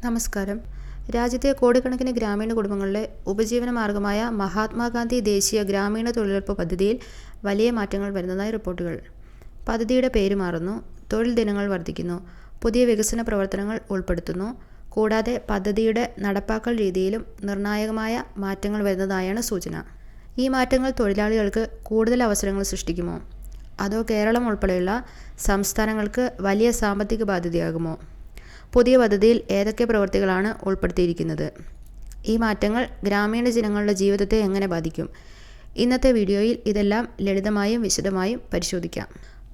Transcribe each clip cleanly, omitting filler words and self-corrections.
നമസ്കാരം. രാജ്യത്തെ കോടിക്കണക്കിന് ഗ്രാമീണ കുടുംബങ്ങളുടെ ഉപജീവന മാർഗമായ മഹാത്മാഗാന്ധി ദേശീയ ഗ്രാമീണ തൊഴിലുറപ്പ് പദ്ധതിയിൽ വലിയ മാറ്റങ്ങൾ വരുന്നതായി റിപ്പോർട്ടുകൾ. പദ്ധതിയുടെ പേര് മാറുന്നു, തൊഴിൽ ദിനങ്ങൾ വർദ്ധിക്കുന്നു, പുതിയ വികസന പ്രവർത്തനങ്ങൾ ഉൾപ്പെടുത്തുന്നു. കൂടാതെ പദ്ധതിയുടെ നടപ്പാക്കൽ രീതിയിലും നിർണായകമായ മാറ്റങ്ങൾ വരുന്നതായാണ് സൂചന. ഈ മാറ്റങ്ങൾ തൊഴിലാളികൾക്ക് കൂടുതൽ അവസരങ്ങൾ സൃഷ്ടിക്കുമോ, അതോ കേരളം ഉൾപ്പെടെയുള്ള സംസ്ഥാനങ്ങൾക്ക് വലിയ സാമ്പത്തിക ബാധ്യതയാകുമോ? പുതിയ പദ്ധതിയിൽ ഏതൊക്കെ പ്രവൃത്തികളാണ് ഉൾപ്പെടുത്തിയിരിക്കുന്നത്? ഈ മാറ്റങ്ങൾ ഗ്രാമീണ ജനങ്ങളുടെ ജീവിതത്തെ എങ്ങനെ ബാധിക്കും? ഇന്നത്തെ വീഡിയോയിൽ ഇതെല്ലാം ലളിതമായും വിശദമായും പരിശോധിക്കാം.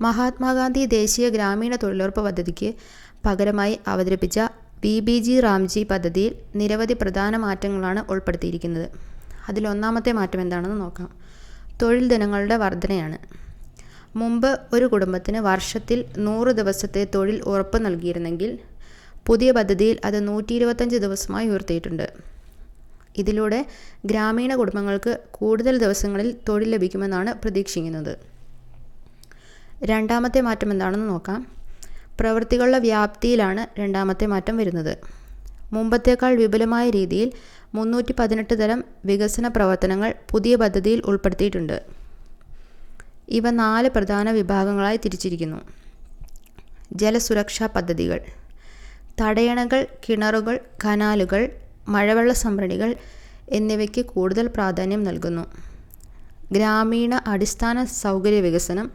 മഹാത്മാഗാന്ധി ദേശീയ ഗ്രാമീണ തൊഴിലുറപ്പ് പദ്ധതിക്ക് പകരമായി അവതരിപ്പിച്ച BBG റാംജി പദ്ധതിയിൽ നിരവധി പ്രധാന മാറ്റങ്ങളാണ് ഉൾപ്പെടുത്തിയിരിക്കുന്നത്. അതിലൊന്നാമത്തെ മാറ്റം എന്താണെന്ന് നോക്കാം. തൊഴിൽ ദിനങ്ങളുടെ വർധനയാണ്. മുമ്പ് ഒരു കുടുംബത്തിന് വർഷത്തിൽ 100 ദിവസത്തെ തൊഴിൽ ഉറപ്പ് നൽകിയിരുന്നെങ്കിൽ പുതിയ പദ്ധതിയിൽ അത് 125 ദിവസമായി ഉയർത്തിയിട്ടുണ്ട്. ഇതിലൂടെ ഗ്രാമീണ കുടുംബങ്ങൾക്ക് കൂടുതൽ ദിവസങ്ങളിൽ തൊഴിൽ ലഭിക്കുമെന്നാണ് പ്രതീക്ഷിക്കുന്നത്. രണ്ടാമത്തെ മാറ്റം എന്താണെന്ന് നോക്കാം. പ്രവൃത്തികളുടെ വ്യാപ്തിയിലാണ് രണ്ടാമത്തെ മാറ്റം വരുന്നത്. മുമ്പത്തേക്കാൾ വിപുലമായ രീതിയിൽ 318 തരം വികസന പ്രവർത്തനങ്ങൾ പുതിയ പദ്ധതിയിൽ ഉൾപ്പെടുത്തിയിട്ടുണ്ട്. ഇവ 4 പ്രധാന വിഭാഗങ്ങളായി തിരിച്ചിരിക്കുന്നു. ജലസുരക്ഷാ പദ്ധതികൾ. തടയണകൾ, കിണറുകൾ, കനാലുകൾ, മഴവെള്ള സംഭരണികൾ എന്നിവയ്ക്ക് കൂടുതൽ പ്രാധാന്യം നൽകുന്നു. ഗ്രാമീണ അടിസ്ഥാന സൗകര്യ വികസനം.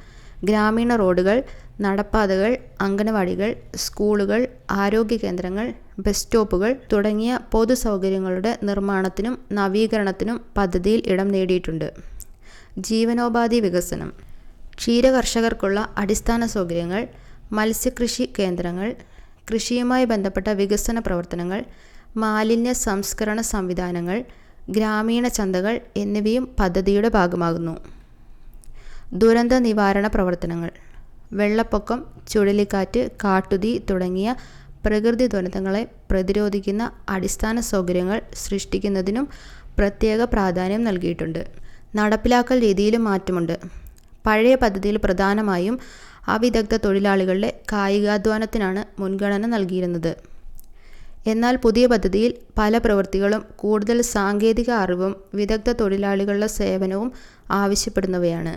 ഗ്രാമീണ റോഡുകൾ, നടപ്പാതകൾ, അംഗനവാടികൾ, സ്കൂളുകൾ, ആരോഗ്യ കേന്ദ്രങ്ങൾ, ബസ് സ്റ്റോപ്പുകൾ തുടങ്ങിയ പൊതു സൗകര്യങ്ങളുടെ നിർമ്മാണത്തിനും നവീകരണത്തിനും പദ്ധതിയിൽ ഇടം നേടിയിട്ടുണ്ട്. ജീവനോപാധി വികസനം. ക്ഷീരകർഷകർക്കുള്ള അടിസ്ഥാന സൗകര്യങ്ങൾ, മത്സ്യകൃഷി കേന്ദ്രങ്ങൾ, കൃഷിയുമായി ബന്ധപ്പെട്ട വികസന പ്രവർത്തനങ്ങൾ, മാലിന്യ സംസ്കരണ സംവിധാനങ്ങൾ, ഗ്രാമീണ ചന്തകൾ എന്നിവയും പദ്ധതിയുടെ ഭാഗമാകുന്നു. ദുരന്ത നിവാരണ പ്രവർത്തനങ്ങൾ. വെള്ളപ്പൊക്കം, ചുഴലിക്കാറ്റ്, കാട്ടുതീ തുടങ്ങിയ പ്രകൃതി ദുരന്തങ്ങളെ പ്രതിരോധിക്കുന്ന അടിസ്ഥാന സൗകര്യങ്ങൾ സൃഷ്ടിക്കുന്നതിനും പ്രത്യേക പ്രാധാന്യം നൽകിയിട്ടുണ്ട്. നടപ്പിലാക്കൽ രീതിയിലും മാറ്റമുണ്ട്. പഴയ പദ്ധതിയിൽ പ്രധാനമായും അവിദഗ്ധ തൊഴിലാളികളുടെ കായികാധ്വാനത്തിനാണ് മുൻഗണന നൽകിയിരുന്നത്. എന്നാൽ പുതിയ പദ്ധതിയിൽ പല പ്രവൃത്തികളും കൂടുതൽ സാങ്കേതിക അറിവും വിദഗ്ധ തൊഴിലാളികളുടെ സേവനവും ആവശ്യപ്പെടുന്നവയാണ്.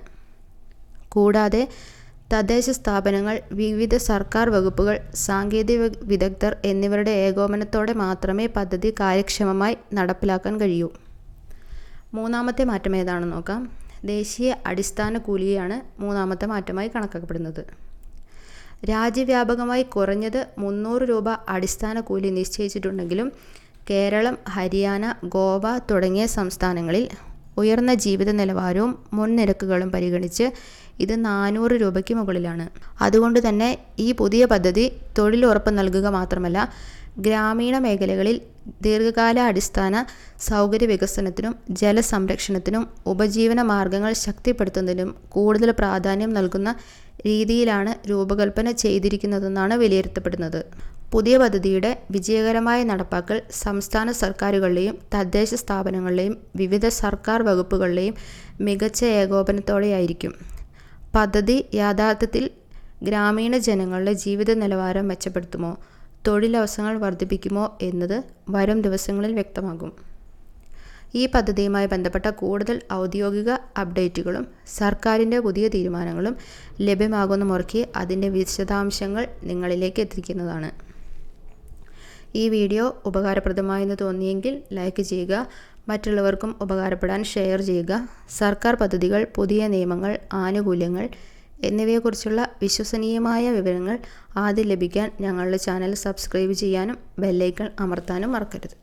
കൂടാതെ തദ്ദേശ സ്ഥാപനങ്ങൾ, വിവിധ സർക്കാർ വകുപ്പുകൾ, സാങ്കേതിക വിദഗ്ധർ എന്നിവരുടെ ഏകോപനത്തോടെ മാത്രമേ പദ്ധതി കാര്യക്ഷമമായി നടപ്പിലാക്കാൻ കഴിയൂ. മൂന്നാമത്തെ മാറ്റം ഏതാണെന്ന് നോക്കാം. ദേശീയ അടിസ്ഥാന കൂലിയാണ് മൂന്നാമത്തെ മാറ്റമായി കണക്കാക്കപ്പെടുന്നത്. രാജ്യവ്യാപകമായി കുറഞ്ഞത് 300 രൂപ അടിസ്ഥാന കൂലി നിശ്ചയിച്ചിട്ടുണ്ടെങ്കിലും കേരളം, ഹരിയാന, ഗോവ തുടങ്ങിയ സംസ്ഥാനങ്ങളിൽ ഉയർന്ന ജീവിത നിലവാരവും മുൻനിരക്കുകളും പരിഗണിച്ച് ഇത് 400 രൂപയ്ക്ക് മുകളിലാണ്. അതുകൊണ്ട് തന്നെ ഈ പുതിയ പദ്ധതി തൊഴിലുറപ്പ് നൽകുക മാത്രമല്ല, ഗ്രാമീണ മേഖലകളിൽ ദീർഘകാല അടിസ്ഥാന സൗകര്യ വികസനത്തിനും ജലസംരക്ഷണത്തിനും ഉപജീവന മാർഗങ്ങൾ ശക്തിപ്പെടുത്തുന്നതിനും കൂടുതൽ പ്രാധാന്യം നൽകുന്ന രീതിയിലാണ് രൂപകൽപ്പന ചെയ്തിരിക്കുന്നതെന്നാണ് വിലയിരുത്തപ്പെടുന്നത്. പുതിയ പദ്ധതിയുടെ വിജയകരമായ നടപ്പാക്കൽ സംസ്ഥാന സർക്കാരുകളുടെയും തദ്ദേശ സ്ഥാപനങ്ങളുടെയും വിവിധ സർക്കാർ വകുപ്പുകളുടെയും മികച്ച ഏകോപനത്തോടെയായിരിക്കും. പദ്ധതി യാഥാർത്ഥ്യത്തിൽ ഗ്രാമീണ ജനങ്ങളുടെ ജീവിത നിലവാരം മെച്ചപ്പെടുത്തുമോ, തൊഴിലവസരങ്ങൾ വർദ്ധിപ്പിക്കുമോ എന്നത് വരും ദിവസങ്ങളിൽ വ്യക്തമാകും. ഈ പദ്ധതിയുമായി ബന്ധപ്പെട്ട കൂടുതൽ ഔദ്യോഗിക അപ്ഡേറ്റുകളും സർക്കാരിൻ്റെ പുതിയ തീരുമാനങ്ങളും ലഭ്യമാകുന്ന മുറയ്ക്ക് അതിൻ്റെ വിശദാംശങ്ങൾ നിങ്ങളിലേക്ക് എത്തിക്കുന്നതാണ്. ഈ വീഡിയോ ഉപകാരപ്രദമായെന്ന് തോന്നിയെങ്കിൽ ലൈക്ക് ചെയ്യുക, മറ്റുള്ളവർക്കും ഉപകാരപ്പെടാൻ ഷെയർ ചെയ്യുക. സർക്കാർ പദ്ധതികൾ, പുതിയ നിയമങ്ങൾ, ആനുകൂല്യങ്ങൾ എന്നിവയെക്കുറിച്ചുള്ള വിശ്വസനീയമായ വിവരങ്ങൾ ആദ്യം ലഭിക്കാൻ ഞങ്ങളുടെ ചാനൽ സബ്സ്ക്രൈബ് ചെയ്യാനും ബെല്ലൈക്കൺ അമർത്താനും മറക്കരുത്.